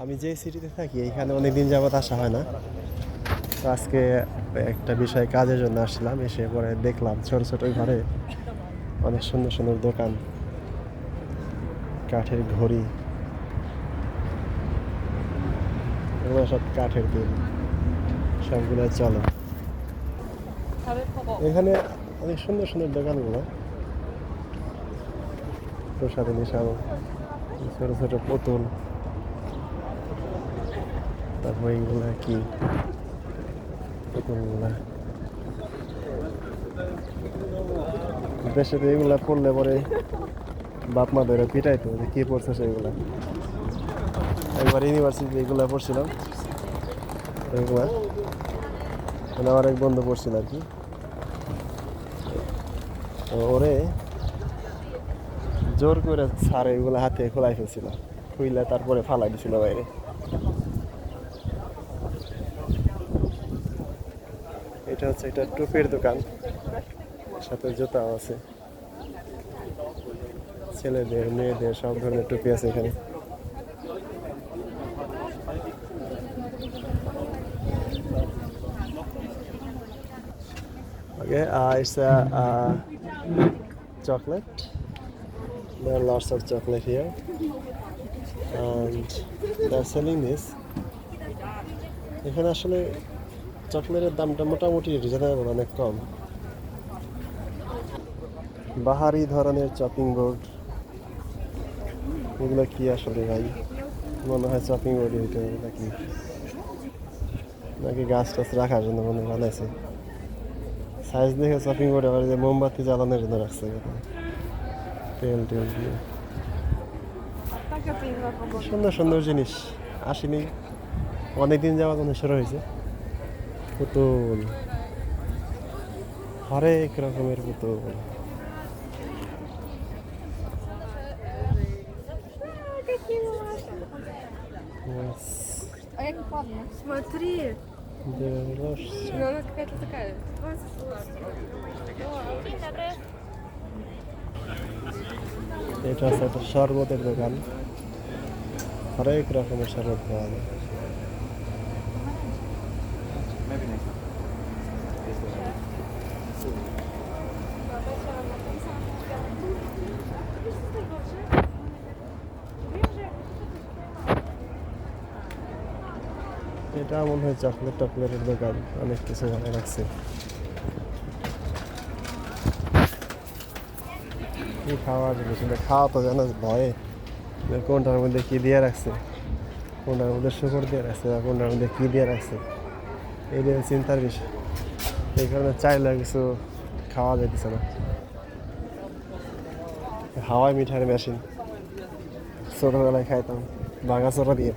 আমি যে সিটিতে থাকি এখানে অনেকদিন যাবত আসা হয় না। তো আজকে একটা বিষয়ে কাজের জন্য আসছিলাম, এসে পরে দেখলাম ছোট ছোট ঘরে অনেক সুন্দর সুন্দর দোকান, কাঠের ঘড়ি, এগুলো সব কাঠের তৈরি, সবগুলো চলে এখানে। অনেক সুন্দর সুন্দর দোকানগুলো, প্রসাধনী সামগ্রী, ছোট ছোট পুতুল, তারপর এইগুলা কি পুতুলগুলা, দেশে তো এগুলা পড়লে পরে বাপ মা ধরে পিটাইতো যে কি পড়ছে সেগুলা। একবার ইউনিভার্সিটিতে এগুলা পড়ছিলাম, এগুলা মানে আমার এক বন্ধু পড়ছিল আর কি। তো ওরে জোর করে স্যার এগুলো হাতে খোলাই ফেলছিল, খুইলে তারপরে ফালাই দিছিল বাইরে। এটা হচ্ছে একটা টুপির দোকান, সাথে জুতাও আছে, ছেলেদের মেয়েদের সব ধরনের টুপি আছে এখানে। Okay, it's a chocolate. There are lots of chocolate here, and they're selling this. এখানে আসলে চকলেটের দামটা মোটামুটি রিজনেবল, অনেক কম। বাহারি ধরনের চপিং বোর্ড, এগুলো কি আসলে ভাই? মনে হয় চপিং বোর্ডই হইতে হবে নাকি, নাকি গাছ টাছ রাখার জন্য মনে হয় বানাইছে। সাইজ দেখে চপিং বোর্ড আবার যে মোমবাতি জ্বালানোর জন্য রাখছে, তেল টেল দিয়ে। সুন্দর সুন্দর জিনিস, আসেনি অনেকদিন যাওয়ার জন্য শুরু হয়েছে। পুতুল, হরেক রকমের পুতুল। А я не помню. Смотри. Она какая-то такая. এটা হচ্ছে একটা শরবতের দোকান, হরেক রকমের শরবত পাওয়া যায়। এটা মনে হয় চকলেট টকলেটের দোকান, অনেক কিছু ভালো রাখছে। কি খাওয়া জিনিস, খাওয়া তো জানা ভয়ে কোনটার মধ্যে কি দিয়ে রাখছে, কোনটার মধ্যে শুকর দিয়ে রাখছে, বা কোনটার মধ্যে কি দিয়ে রাখছে, এইটা চিন্তার বিষয়। এই কারণে চাইলে কিছু খাওয়া যাইতেছে না। হাওয়াই মিঠার মেশিন ছোটবেলায় খাইতাম ভাঙাচোরা দিয়ে।